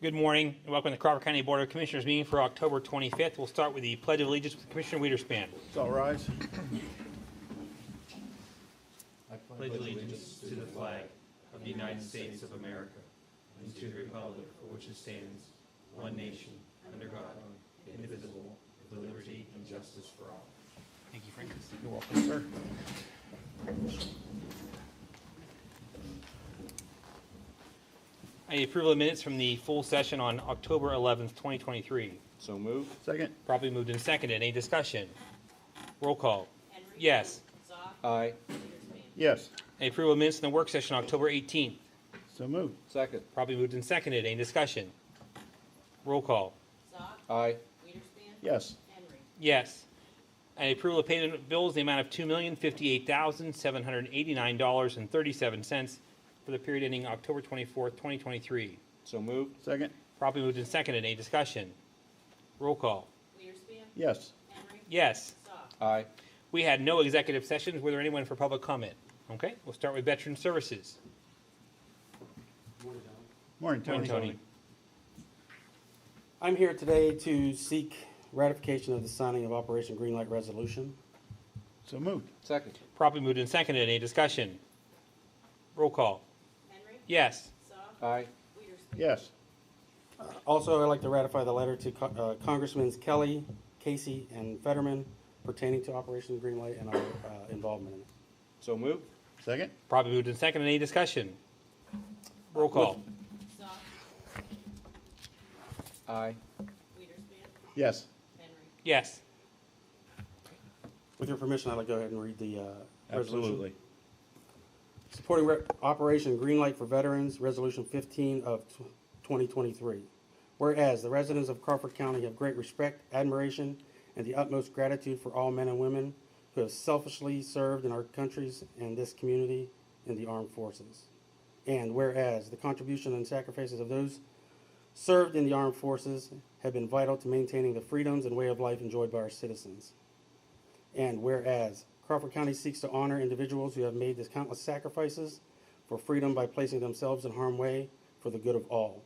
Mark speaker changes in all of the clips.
Speaker 1: Good morning, and welcome to the Crawford County Board of Commissioners meeting for October 25th. We'll start with the Pledge of Allegiance with Commissioner Wiederspan.
Speaker 2: Let's all rise.
Speaker 3: I pledge allegiance to the flag of the United States of America and to the republic for which it stands, one nation, under God, indivisible, with liberty and justice for all.
Speaker 1: Thank you, Frank.
Speaker 2: You're welcome, sir.
Speaker 1: I need approval of minutes from the full session on October 11th, 2023.
Speaker 4: So moved.
Speaker 2: Second.
Speaker 1: Properly moved and seconded. Any discussion? Roll call.
Speaker 5: Henry.
Speaker 1: Yes.
Speaker 5: Zopp.
Speaker 4: Aye.
Speaker 5: Wiederspan.
Speaker 2: Yes.
Speaker 1: Any approval of minutes in the work session on October 18th.
Speaker 2: So moved.
Speaker 4: Second.
Speaker 1: Properly moved and seconded. Any discussion? Roll call.
Speaker 5: Zopp.
Speaker 4: Aye.
Speaker 5: Wiederspan.
Speaker 2: Yes.
Speaker 5: Henry.
Speaker 1: Yes. I approval of payment of bills in the amount of $2,058,789.37 for the period ending October 24th, 2023.
Speaker 4: So moved.
Speaker 2: Second.
Speaker 1: Properly moved and seconded. Any discussion? Roll call.
Speaker 5: Wiederspan.
Speaker 2: Yes.
Speaker 5: Henry.
Speaker 1: Yes.
Speaker 5: Zopp.
Speaker 4: Aye.
Speaker 1: We had no executive sessions. Were there anyone for public comment? Okay, we'll start with Veteran Services.
Speaker 2: Morning, Tony.
Speaker 1: Morning, Tony.
Speaker 6: I'm here today to seek ratification of the signing of Operation Greenlight Resolution.
Speaker 2: So moved.
Speaker 4: Second.
Speaker 1: Properly moved and seconded. Any discussion? Roll call.
Speaker 5: Henry.
Speaker 1: Yes.
Speaker 5: Zopp.
Speaker 4: Aye.
Speaker 5: Wiederspan.
Speaker 2: Yes.
Speaker 6: Also, I'd like to ratify the letter to Congressmen Kelly, Casey, and Fetterman pertaining to Operation Greenlight and our involvement in it.
Speaker 4: So moved.
Speaker 2: Second.
Speaker 1: Properly moved and seconded. Any discussion? Roll call.
Speaker 5: Zopp.
Speaker 4: Aye.
Speaker 5: Wiederspan.
Speaker 2: Yes.
Speaker 5: Henry.
Speaker 1: Yes.
Speaker 6: With your permission, I'd like to go ahead and read the resolution.
Speaker 2: Absolutely.
Speaker 6: Supporting Operation Greenlight for Veterans, Resolution 15 of 2023. Whereas the residents of Crawford County have great respect, admiration, and the utmost gratitude for all men and women who have selflessly served in our countries and this community in the armed forces. And whereas the contribution and sacrifices of those served in the armed forces have been vital to maintaining the freedoms and way of life enjoyed by our citizens. And whereas Crawford County seeks to honor individuals who have made these countless sacrifices for freedom by placing themselves in harm's way for the good of all.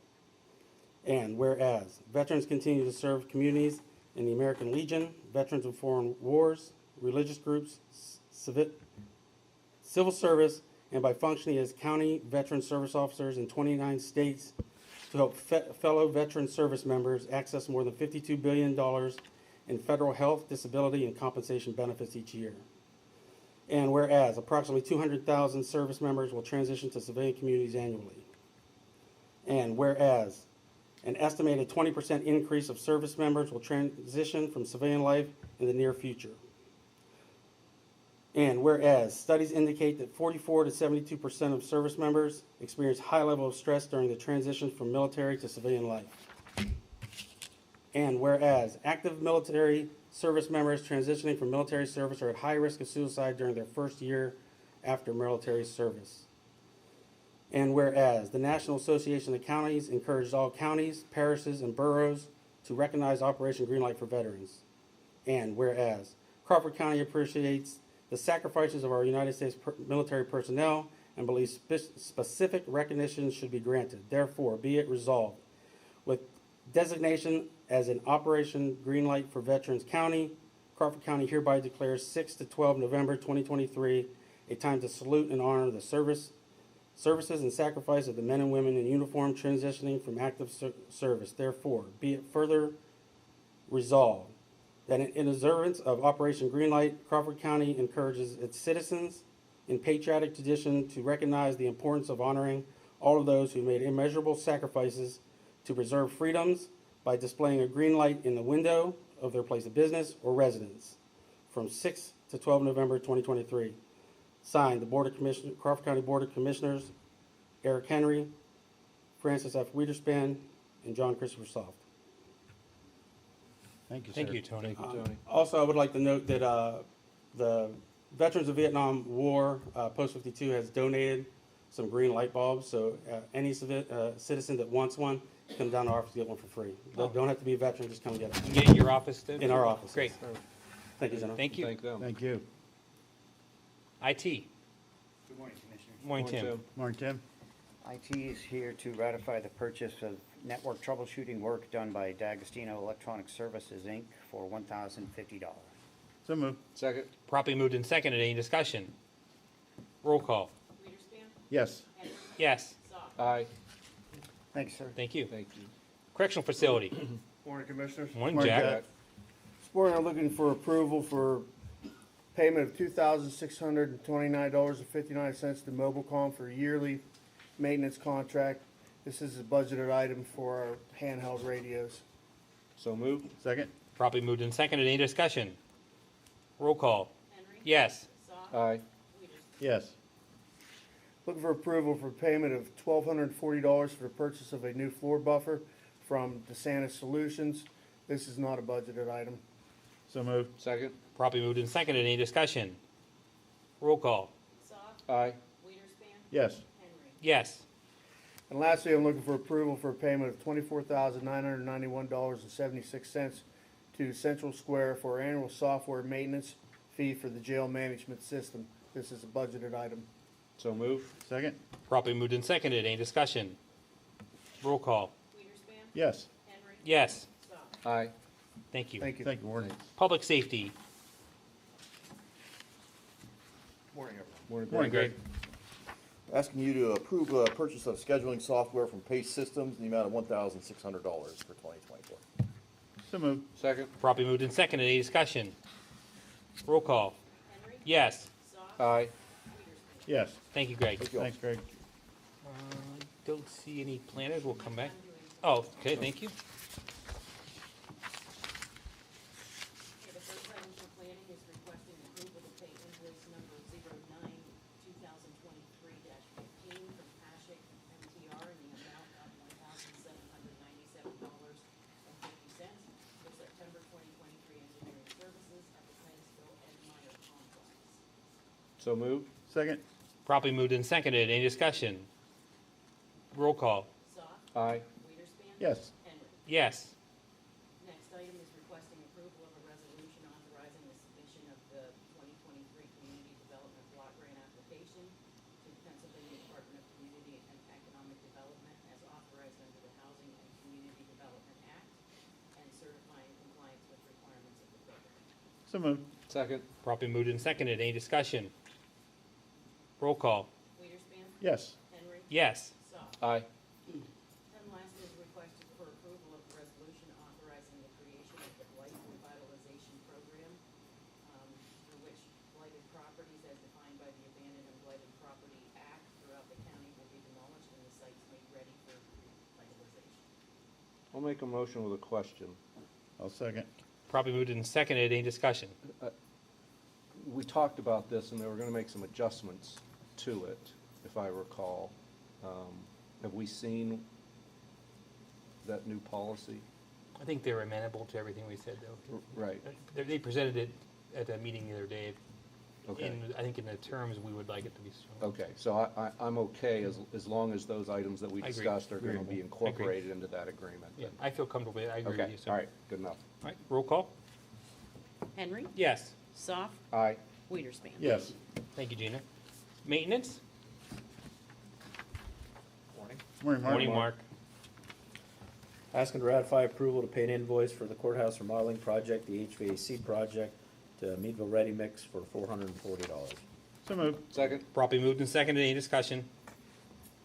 Speaker 6: And whereas veterans continue to serve communities in the American Legion, Veterans of Foreign Wars, religious groups, civil service, and by functioning as county veteran service officers in 29 states to help fellow veteran service members access more than $52 billion in federal health, disability, and compensation benefits each year. And whereas approximately 200,000 service members will transition to civilian communities annually. And whereas an estimated 20% increase of service members will transition from civilian life in the near future. And whereas studies indicate that 44 to 72% of service members experience high level of stress during the transition from military to civilian life. And whereas active military service members transitioning from military service are at high risk of suicide during their first year after military service. And whereas the National Association of Counties encourages all counties, parishes, and boroughs to recognize Operation Greenlight for veterans. And whereas Crawford County appreciates the sacrifices of our United States military personnel and believes specific recognition should be granted. Therefore, be it resolved, with designation as an Operation Greenlight for Veterans County, Crawford County hereby declares 6 to 12 November 2023 a time to salute and honor the services and sacrifice of the men and women in uniform transitioning from active service. Therefore, be it further resolved that in observance of Operation Greenlight, Crawford County encourages its citizens in patriotic tradition to recognize the importance of honoring all of those who made immeasurable sacrifices to preserve freedoms by displaying a green light in the window of their place of business or residence from 6 to 12 November 2023. Signed, the Crawford County Board of Commissioners, Eric Henry, Francis F. Wiederspan, and John Christopher Soft.
Speaker 2: Thank you, sir.
Speaker 1: Thank you, Tony.
Speaker 4: Thank you, Tony.
Speaker 6: Also, I would like to note that the Veterans of Vietnam War, Post 52, has donated some green light bulbs, so any citizen that wants one, come down to our office to get one for free. Don't have to be a veteran, just come get it.
Speaker 1: You get it in your office, too?
Speaker 6: In our office.
Speaker 1: Great.
Speaker 6: Thank you, General.
Speaker 1: Thank you.
Speaker 4: Thank them.
Speaker 2: Thank you.
Speaker 1: IT.
Speaker 7: Good morning, Commissioner.
Speaker 1: Morning, Tim.
Speaker 2: Morning, Tim.
Speaker 7: IT is here to ratify the purchase of
Speaker 4: network troubleshooting work done by D'Agostino Electronic Services, Inc. for $1,050.
Speaker 2: So moved.
Speaker 3: Second.
Speaker 1: Properly moved and seconded. Any discussion? Roll call.
Speaker 5: Weiderspan,
Speaker 2: Yes.
Speaker 5: Henry,
Speaker 1: Yes.
Speaker 5: Goff,
Speaker 3: Aye.
Speaker 4: Thank you, sir.
Speaker 1: Thank you.
Speaker 3: Thank you.
Speaker 1: Correctional facility.
Speaker 7: Morning, Commissioners.
Speaker 1: Morning,
Speaker 2: Morning,
Speaker 1: Jack.
Speaker 2: Jack.
Speaker 7: This morning, I'm looking for approval for payment of $2,629.59 to Mobilcom for a yearly maintenance contract. This is a budgeted item for our handheld radios.
Speaker 3: So moved.
Speaker 2: Second.
Speaker 1: Properly moved and seconded. Any discussion? Roll call.
Speaker 5: Henry,
Speaker 1: Yes.
Speaker 5: Goff,
Speaker 3: Aye.
Speaker 5: Weiderspan,
Speaker 2: Yes.
Speaker 7: Looking for approval for payment of $1,240 for the purchase of a new floor buffer from DeSantis Solutions. This is not a budgeted item.
Speaker 2: So moved.
Speaker 3: Second.
Speaker 1: Properly moved and seconded. Any discussion? Roll call.
Speaker 5: Goff,
Speaker 3: Aye.
Speaker 5: Weiderspan,
Speaker 2: Yes.
Speaker 5: Henry,
Speaker 1: Yes.
Speaker 7: And lastly, I'm looking for approval for a payment of $24,991.76 to Central Square for annual software maintenance fee for the jail management system. This is a budgeted item.
Speaker 3: So moved.
Speaker 2: Second.
Speaker 1: Properly moved and seconded. Any discussion? Roll call.
Speaker 5: Weiderspan,
Speaker 2: Yes.
Speaker 5: Henry,
Speaker 1: Yes.
Speaker 5: Goff.
Speaker 3: Aye.
Speaker 1: Thank you.
Speaker 7: Thank you.
Speaker 2: Thank you, Warren.
Speaker 1: Public safety.
Speaker 7: Morning, everyone.
Speaker 3: Morning,
Speaker 2: Morning, Greg.
Speaker 8: Asking you to approve purchase of scheduling software from Pace Systems in the amount of $1,600 for 2024.
Speaker 2: So moved.
Speaker 3: Second.
Speaker 1: Properly moved and seconded. Any discussion? Roll call.
Speaker 5: Henry,
Speaker 1: Yes.
Speaker 5: Goff,
Speaker 3: Aye.
Speaker 5: Weiderspan.
Speaker 2: Yes.
Speaker 1: Thank you, Greg.
Speaker 8: Thank you all.
Speaker 2: Thanks, Greg.
Speaker 1: Don't see any planners. We'll come back.
Speaker 5: I'm doing
Speaker 1: Oh, okay. Thank you.
Speaker 5: Okay, the first item for planning is requesting approval to pay invoice number 09-2023-15 from Pashik MTR in the amount of $1,797.50 for September 2023 engineering services at the Titusville Ed Meyer complex.
Speaker 3: So moved.
Speaker 2: Second.
Speaker 1: Properly moved and seconded. Any discussion? Roll call.
Speaker 5: Goff,
Speaker 3: Aye.
Speaker 5: Weiderspan.
Speaker 2: Yes.
Speaker 5: Henry.
Speaker 1: Yes.
Speaker 5: Next item is requesting approval of a resolution authorizing the submission of the 2023 Community Development Block Grant application to the Pennsylvania Department of Community and Economic Development as authorized under the Housing and Community Development Act and certifying compliance with requirements of the program.
Speaker 2: So moved.
Speaker 3: Second.
Speaker 1: Properly moved and seconded. Any discussion? Roll call.
Speaker 5: Weiderspan,
Speaker 2: Yes.
Speaker 5: Henry,
Speaker 1: Yes.
Speaker 5: Goff.
Speaker 3: Aye.
Speaker 5: And lastly is requested for approval of the resolution authorizing the creation of the Blight Revitalization Program, through which blighted properties as defined by the Abandoned and Blighted Property Act throughout the county will be demolished and the sites made ready for revitalization.
Speaker 3: I'll make a motion with a question.
Speaker 2: I'll second.
Speaker 1: Properly moved and seconded. Any discussion?
Speaker 3: We talked about this and they were gonna make some adjustments to it, if I recall. Have we seen that new policy?
Speaker 1: I think they're amenable to everything we said, though.
Speaker 3: Right.
Speaker 1: They presented it at that meeting the other day.
Speaker 3: Okay.
Speaker 1: And I think in the terms, we would like it to be shown.
Speaker 3: Okay, so I'm okay as long as those items that we
Speaker 1: I agree.
Speaker 3: discussed are gonna be
Speaker 1: Agreeable.
Speaker 3: incorporated into that agreement.
Speaker 1: Yeah,
Speaker 3: then.
Speaker 1: I feel comfortable with it. I agree with
Speaker 3: Okay,
Speaker 1: you. So.
Speaker 3: all right, good enough.
Speaker 1: All right, roll call.
Speaker 5: Henry,
Speaker 1: Yes.
Speaker 5: Goff,
Speaker 3: Aye.
Speaker 5: Weiderspan.
Speaker 2: Yes.
Speaker 1: Thank you, Gina. Maintenance?
Speaker 2: Morning, Mark.
Speaker 1: Morning, Mark.
Speaker 9: Asking to ratify approval to pay an invoice for the courthouse remodeling project, the HVAC project, to Meadville Ready Mix for $440.
Speaker 2: So moved.
Speaker 3: Second.
Speaker 1: Properly moved and seconded. Any discussion?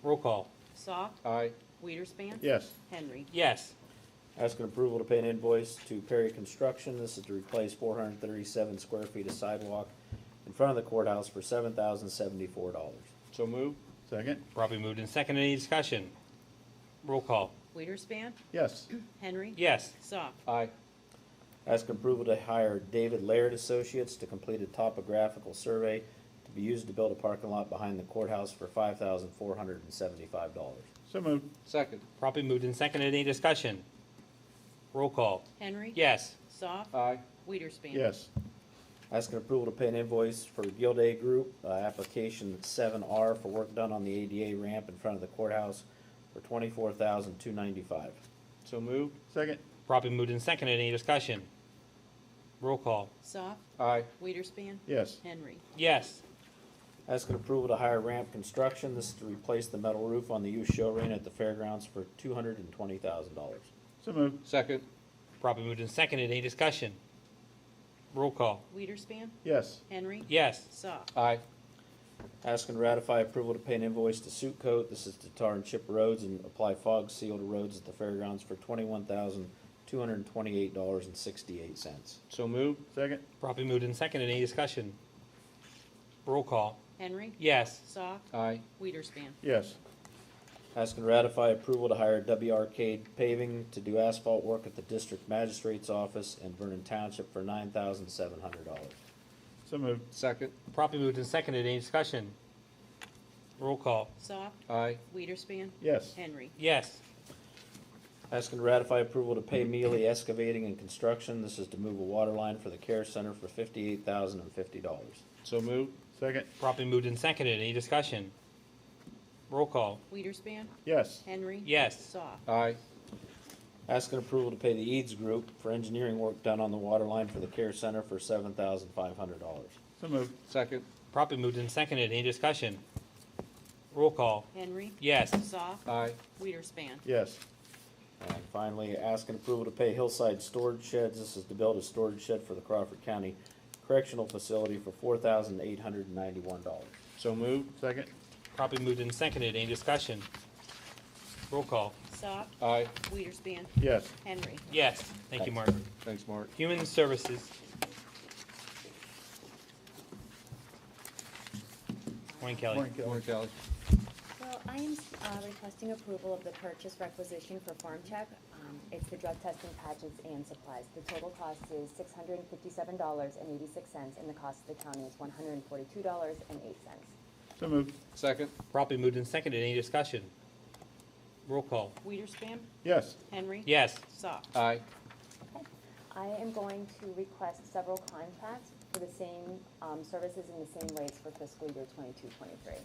Speaker 1: Roll call.
Speaker 5: Goff,
Speaker 3: Aye.
Speaker 5: Weiderspan.
Speaker 2: Yes.
Speaker 5: Henry,
Speaker 1: Yes.
Speaker 9: Asking approval to pay an invoice to Perry Construction. This is to replace 437 square feet of sidewalk in front of the courthouse for $7,074.
Speaker 3: So moved.
Speaker 2: Second.
Speaker 1: Properly moved and seconded. Any discussion? Roll call.
Speaker 5: Weiderspan,
Speaker 2: Yes.
Speaker 5: Henry.
Speaker 1: Yes.
Speaker 5: Goff,
Speaker 3: Aye.
Speaker 9: Asking approval to hire David Laird Associates to complete a topographical survey to be used to build a parking lot behind the courthouse for $5,475.
Speaker 2: So moved.
Speaker 3: Second.
Speaker 1: Properly moved and seconded. Any discussion? Roll call.
Speaker 5: Henry.
Speaker 1: Yes.
Speaker 5: Goff,
Speaker 3: Aye.
Speaker 5: Weiderspan.
Speaker 2: Yes.
Speaker 9: Asking approval to pay an invoice for Gilday Group, application 7R for work done on the ADA ramp in front of the courthouse for $24,295.
Speaker 3: So moved.
Speaker 2: Second.
Speaker 1: Properly moved and seconded. Any discussion? Roll call.
Speaker 5: Goff,
Speaker 3: Aye.
Speaker 5: Weiderspan.
Speaker 2: Yes.
Speaker 5: Henry.
Speaker 1: Yes.
Speaker 9: Asking approval to hire Ramp Construction. This is to replace the metal roof on the youth show arena at the fairgrounds for $220,000.
Speaker 2: So moved.
Speaker 3: Second.
Speaker 1: Properly moved and seconded. Any discussion? Roll call.
Speaker 5: Weiderspan,
Speaker 2: Yes.
Speaker 5: Henry.
Speaker 1: Yes.
Speaker 5: Soft.
Speaker 3: Aye.
Speaker 9: Asking to ratify approval to pay an invoice to Suit Coat. This is to tar and chip roads and apply fog seal to roads at the fairgrounds for $21,228.68.
Speaker 3: So moved.
Speaker 2: Second.
Speaker 1: Properly moved and seconded. Any discussion? Roll call.
Speaker 5: Henry.
Speaker 1: Yes.
Speaker 5: Soft.
Speaker 3: Aye.
Speaker 5: Weiderspan.
Speaker 2: Yes.
Speaker 9: Asking to ratify approval to hire W Arcade Paving to do asphalt work at the District Magistrate's Office in Vernon Township for $9,700.
Speaker 2: So moved.
Speaker 3: Second.
Speaker 1: Properly moved and seconded. Any discussion? Roll call.
Speaker 5: Soft.
Speaker 3: Aye.
Speaker 5: Weiderspan.
Speaker 2: Yes.
Speaker 5: Henry.
Speaker 1: Yes.
Speaker 9: Asking to ratify approval to pay Mealy Excavating and Construction. This is to move a water line for the Care Center for $58,050.
Speaker 3: So moved.
Speaker 2: Second.
Speaker 1: Properly moved and seconded. Any discussion? Roll call.
Speaker 5: Weiderspan.
Speaker 2: Yes.
Speaker 5: Henry.
Speaker 1: Yes.
Speaker 5: Soft.
Speaker 3: Aye.
Speaker 9: Asking approval to pay the Eads Group for engineering work done on the water line for the Care Center for $7,500.
Speaker 2: So moved.
Speaker 3: Second.
Speaker 1: Properly moved and seconded. Any discussion? Roll call.
Speaker 5: Henry.
Speaker 1: Yes.
Speaker 5: Soft.
Speaker 3: Aye.
Speaker 5: Weiderspan.
Speaker 2: Yes.
Speaker 9: And finally, asking approval to pay Hillside Storage Sheds. This is to build a storage shed for the Crawford County Correctional Facility for $4,891.
Speaker 3: So moved.
Speaker 2: Second.
Speaker 1: Properly moved and seconded. Any discussion? Roll call.
Speaker 5: Soft.
Speaker 3: Aye.
Speaker 5: Weiderspan.
Speaker 2: Yes.
Speaker 5: Henry.
Speaker 1: Yes. Thank you, Mark.
Speaker 3: Thanks, Mark.
Speaker 1: Human Services. Morning, Kelly.
Speaker 2: Morning, Kelly.
Speaker 3: Morning, Kelly.
Speaker 10: Well, I am requesting approval of the purchase requisition for Farm Check. It's the drug testing patches and supplies. The total cost is $657.86, and the cost of the county is $142.08.
Speaker 2: So moved.
Speaker 3: Second.
Speaker 1: Properly moved and seconded. Any discussion? Roll call.
Speaker 5: Weiderspan.
Speaker 2: Yes.
Speaker 5: Henry.
Speaker 1: Yes.
Speaker 5: Soft.
Speaker 3: Aye.
Speaker 10: I am going to request several contracts for the same services in the same rates for fiscal year 22-23.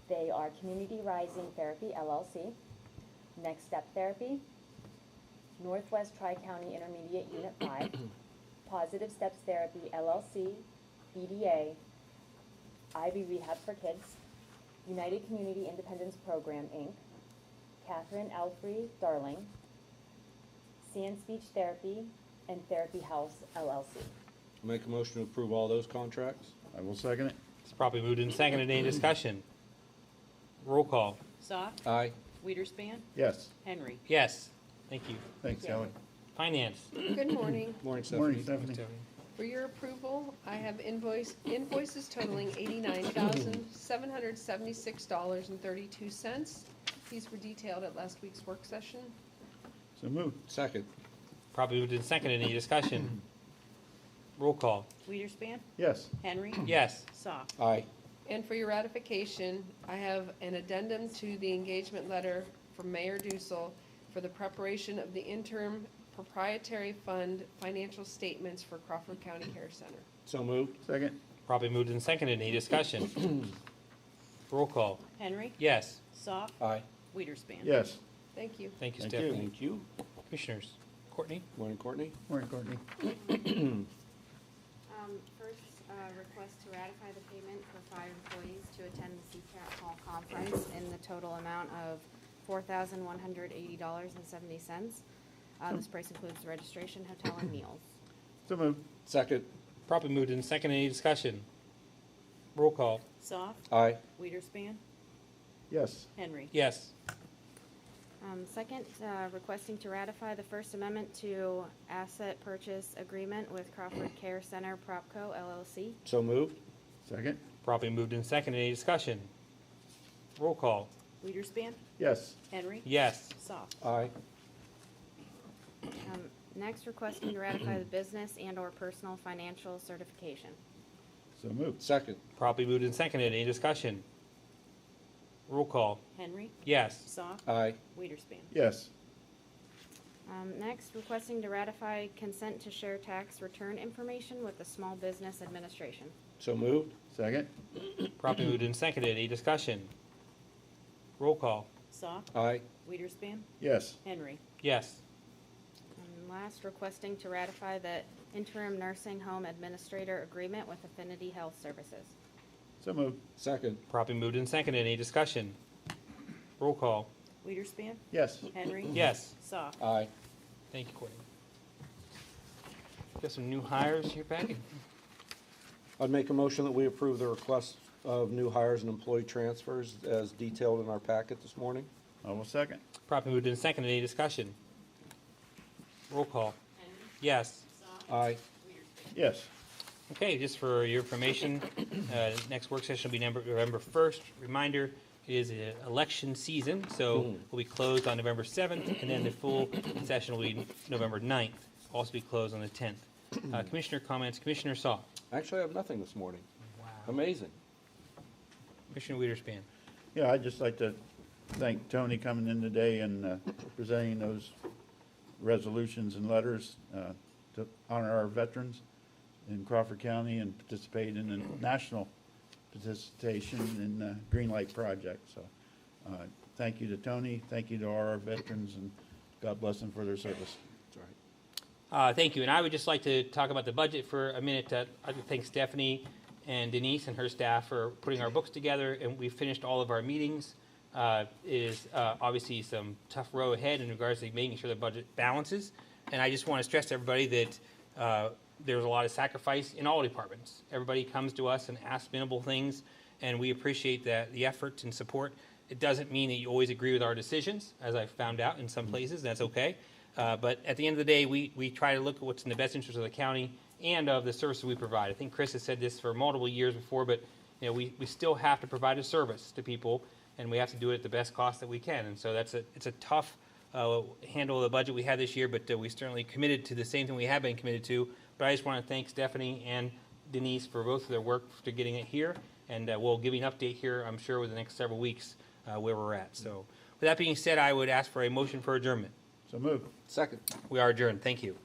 Speaker 10: They are Community Rising Therapy, LLC, Next Step Therapy, Northwest Tri-County Intermediate Unit 5, Positive Steps Therapy, LLC, EDA, Ivy Rehab for Kids, United Community Independence Program, Inc., Catherine Alfrey Darling, Sand Speech Therapy, and Therapy House, LLC.
Speaker 3: Make a motion to approve all those contracts?
Speaker 2: I will second it.
Speaker 1: It's properly moved and seconded. Any discussion? Roll call.
Speaker 5: Soft.
Speaker 3: Aye.
Speaker 5: Weiderspan.
Speaker 2: Yes.
Speaker 5: Henry.
Speaker 1: Yes. Thank you.
Speaker 2: Thanks, Kelly.
Speaker 1: Finance.
Speaker 11: Good morning.
Speaker 3: Morning,
Speaker 2: Morning,
Speaker 3: Stephanie.
Speaker 2: Stephanie.
Speaker 11: For your approval, I have invoices totaling $89,776.32. These were detailed at last week's work session.
Speaker 2: So moved.
Speaker 3: Second.
Speaker 1: Properly moved and seconded. Any discussion? Roll call.
Speaker 5: Weiderspan.
Speaker 2: Yes.
Speaker 5: Henry.
Speaker 1: Yes.
Speaker 5: Soft.
Speaker 3: Aye.
Speaker 11: And for your ratification, I have an addendum to the engagement letter from Mayor Dussel for the preparation of the interim proprietary fund financial statements for Crawford County Care Center.
Speaker 3: So moved.
Speaker 2: Second.
Speaker 1: Properly moved and seconded. Any discussion? Roll call.
Speaker 5: Henry.
Speaker 1: Yes.
Speaker 5: Soft.
Speaker 3: Aye.
Speaker 5: Weiderspan.
Speaker 2: Yes.
Speaker 11: Thank you.
Speaker 1: Thank you,
Speaker 2: Thank you.
Speaker 1: Stephanie.
Speaker 3: Thank you.
Speaker 1: Commissioners. Courtney.
Speaker 3: Morning, Courtney.
Speaker 2: Morning, Courtney.
Speaker 12: First, request to ratify the payment for 5 employees to attend the CCAT Hall Conference in the total amount of $4,180.70. This price includes the registration, hotel, and meals.
Speaker 2: So moved.
Speaker 3: Second.
Speaker 1: Properly moved and seconded. Any discussion? Roll call.
Speaker 5: Soft.
Speaker 3: Aye.
Speaker 5: Weiderspan.
Speaker 2: Yes.
Speaker 5: Henry.
Speaker 1: Yes.
Speaker 12: Second, requesting to ratify the First Amendment to Asset Purchase Agreement with Crawford Care Center Propco, LLC.
Speaker 3: So moved.
Speaker 2: Second.
Speaker 1: Properly moved and seconded. Any discussion? Roll call.
Speaker 5: Weiderspan.
Speaker 2: Yes.
Speaker 5: Henry.
Speaker 1: Yes.
Speaker 5: Soft.
Speaker 3: Aye.
Speaker 12: Next, requesting to ratify the business and/or personal financial certification.
Speaker 2: So moved.
Speaker 3: Second.
Speaker 1: Properly moved and seconded. Any discussion? Roll call.
Speaker 5: Henry.
Speaker 1: Yes.
Speaker 5: Soft.
Speaker 3: Aye.
Speaker 5: Weiderspan.
Speaker 2: Yes.
Speaker 12: Next, requesting to ratify consent to share tax return information with the Small Business Administration.
Speaker 3: So moved.
Speaker 2: Second.
Speaker 1: Properly moved and seconded. Any discussion? Roll call.
Speaker 5: Soft.
Speaker 3: Aye.
Speaker 5: Weiderspan.
Speaker 2: Yes.
Speaker 5: Henry.
Speaker 1: Yes.
Speaker 12: And last, requesting to ratify the interim nursing home administrator agreement with Affinity Health Services.
Speaker 2: So moved.
Speaker 9: Second.
Speaker 1: Properly moved and seconded. Any discussion? Roll call.
Speaker 12: Weiderspan,
Speaker 2: Yes.
Speaker 12: Henry.
Speaker 1: Yes.
Speaker 12: Soft.
Speaker 9: Aye.
Speaker 1: Thank you, Courtney. Got some new hires in your packet.
Speaker 13: I'd make a motion that we approve the request of new hires and employee transfers as detailed in our packet this morning.
Speaker 2: I will second.
Speaker 1: Properly moved and seconded. Any discussion? Roll call.
Speaker 5: Henry.
Speaker 1: Yes.
Speaker 5: Soft.
Speaker 13: Aye.
Speaker 5: Weiderspan.
Speaker 2: Yes.
Speaker 1: Okay, just for your information, next work session will be November 1st. Reminder, it is election season, so we'll be closed on November 7th, and then the full session will be November 9th, also be closed on the 10th. Commissioner comments, Commissioner Saw.
Speaker 13: Actually, I have nothing this morning.
Speaker 1: Wow.
Speaker 13: Amazing.
Speaker 1: Commissioner Weiderspan.
Speaker 2: Yeah, I'd just like to thank Tony coming in today and presenting those resolutions and letters to honor our veterans in Crawford County and participate in the national participation in the Green Light Project. So thank you to Tony, thank you to all our veterans, and God bless them for their service.
Speaker 13: That's right.
Speaker 1: Thank you, and I would just like to talk about the budget for a minute. I'd like to thank Stephanie and Denise and her staff for putting our books together, and we finished all of our meetings. It is obviously some tough row ahead in regards to making sure the budget balances, and I just want to stress to everybody that there's a lot of sacrifice in all departments. Everybody comes to us and asks minimal things, and we appreciate the effort and support. It doesn't mean that you always agree with our decisions, as I've found out in some places. That's okay. But at the end of the day, we try to look at what's in the best interest of the county and of the services we provide. I think Chris has said this for multiple years before, but we still have to provide a service to people, and we have to do it at the best cost that we can. And so it's a tough handle of the budget we had this year, but we certainly committed to the same thing we have been committed to. But I just want to thank Stephanie and Denise for both of their work to getting it here, and we'll give you an update here, I'm sure, within the next several weeks where we're at. So with that being said, I would ask for a motion for adjournment.
Speaker 2: So moved.
Speaker 13: Second.
Speaker 1: We are adjourned. Thank you.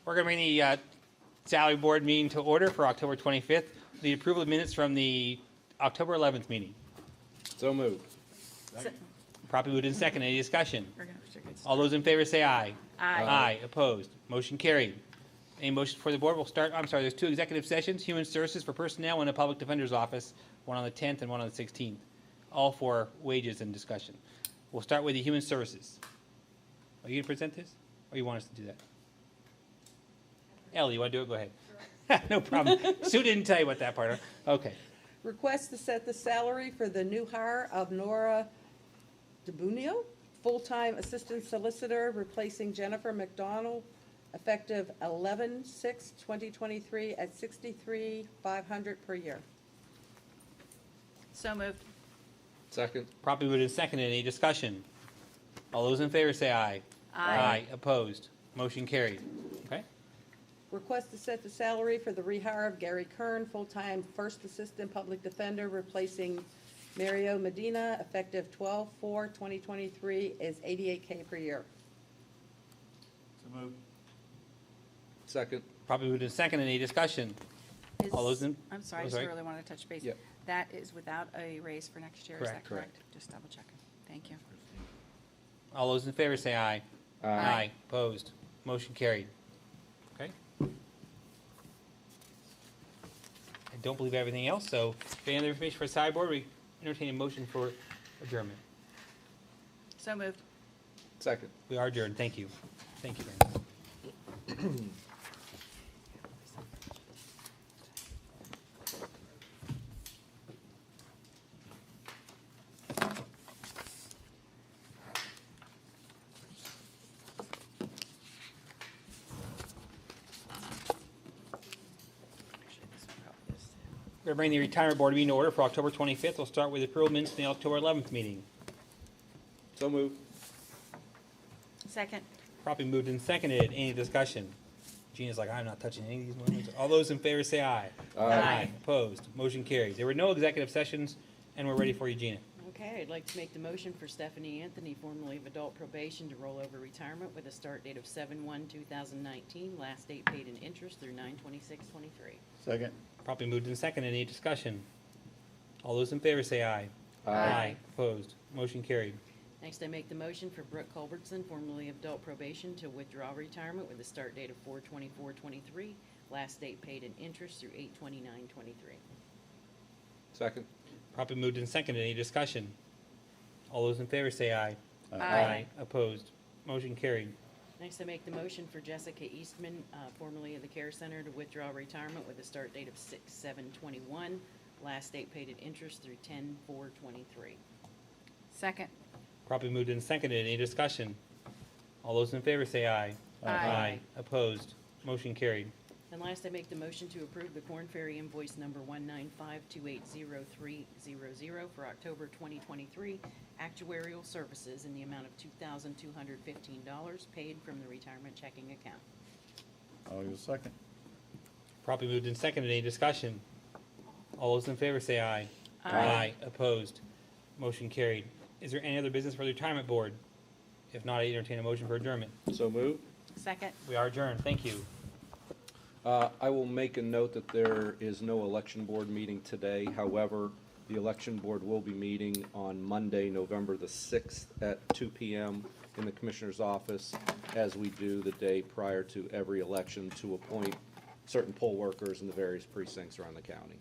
Speaker 1: We're going to bring the salary board meeting to order for October 25th. The approval of minutes from the October 11th meeting.
Speaker 13: So moved.
Speaker 1: Properly moved and second. Any discussion? All those in favor say aye.
Speaker 12: Aye.
Speaker 1: Aye. Opposed. Motion carried. Any motion for the board? We'll start. I'm sorry, there's two executive sessions, Human Services for Personnel and the Public Defender's Office, one on the 10th and one on the 16th, all for wages and discussion. We'll start with the Human Services. Are you going to present this, or you want us to do that? Ellie, you want to do it? Go ahead. No problem. Sue didn't tell you about that part, huh? Okay.
Speaker 14: Request to set the salary for the new hire of Nora DeBunio, full-time assistant solicitor, replacing Jennifer McDonald, effective 11/6/2023 at $63,500 per year.
Speaker 12: So moved.
Speaker 13: Second.
Speaker 1: Properly moved and seconded. Any discussion? All those in favor say aye.
Speaker 12: Aye.
Speaker 1: Opposed. Motion carried. Okay.
Speaker 14: Request to set the salary for the rehire of Gary Kern, full-time first assistant public defender, replacing Mario Medina, effective 12/4/2023 is $88K per year.
Speaker 2: So moved.
Speaker 13: Second.
Speaker 1: Properly moved and seconded. Any discussion? All those in?
Speaker 15: I'm sorry, I
Speaker 1: Oh,
Speaker 15: just
Speaker 1: sorry.
Speaker 15: really want to touch base.
Speaker 13: Yep.
Speaker 15: That is without a raise for next year, is that
Speaker 1: Correct.
Speaker 15: correct? Just double checking. Thank you.
Speaker 1: All those in favor say aye.
Speaker 15: Aye.
Speaker 1: Opposed. Motion carried. Okay. I don't believe everything else, so if any other information for the salary board, we entertain a motion for adjournment.
Speaker 15: So moved.
Speaker 13: Second.
Speaker 1: We are adjourned. Thank you. Thank you, Brandon. We're going to bring the retirement board meeting to order for October 25th. We'll start with approval minutes from the October 11th meeting.
Speaker 13: So moved.
Speaker 15: Second.
Speaker 1: Properly moved and seconded. Any discussion? Gina's like, I'm not touching any of these ones. All those in favor say aye.
Speaker 15: Aye.
Speaker 1: Opposed? Motion carries. There were no executive sessions, and we're ready for you, Gina.
Speaker 5: Okay, I'd like to make the motion for Stephanie Anthony, formerly of adult probation, to roll over retirement with a start date of 7/1/2019, last date paid in interest through 9/26/23.
Speaker 2: Second.
Speaker 1: Properly moved and seconded. Any discussion? All those in favor say aye.
Speaker 15: Aye.
Speaker 1: Opposed? Motion carried.
Speaker 5: Next, I make the motion for Brooke Culbertson, formerly of adult probation, to withdraw retirement with a start date of 4/24/23, last date paid in interest through 8/29/23.
Speaker 13: Second.
Speaker 1: Properly moved and seconded. Any discussion? All those in favor say aye.
Speaker 15: Aye.
Speaker 1: Opposed? Motion carried.
Speaker 5: Next, I make the motion for Jessica Eastman, formerly of the Care Center, to withdraw retirement with a start date of 6/7/21, last date paid in interest through 10/4/23.
Speaker 15: Second.
Speaker 1: Properly moved and seconded. Any discussion? All those in favor say aye.
Speaker 15: Aye.
Speaker 1: Opposed? Motion carried.
Speaker 5: And last, I make the motion to approve the Corn Ferry invoice number 195280300 for October 2023 actuarial services in the amount of $2,215 paid from the retirement checking account.
Speaker 2: I'll give a second.
Speaker 1: Properly moved and seconded. Any discussion? All those in favor say aye.
Speaker 15: Aye.
Speaker 1: Opposed? Motion carried. Is there any other business for the retirement board? If not, I entertain a motion for adjournment.
Speaker 13: So moved.
Speaker 15: Second.
Speaker 1: We are adjourned. Thank you.
Speaker 13: I will make a note that there is no election board meeting today. However, the election board will be meeting on Monday, November the 6th at 2 p.m. in the commissioner's office, as we do the day prior to every election, to appoint certain poll workers in the various precincts around the county.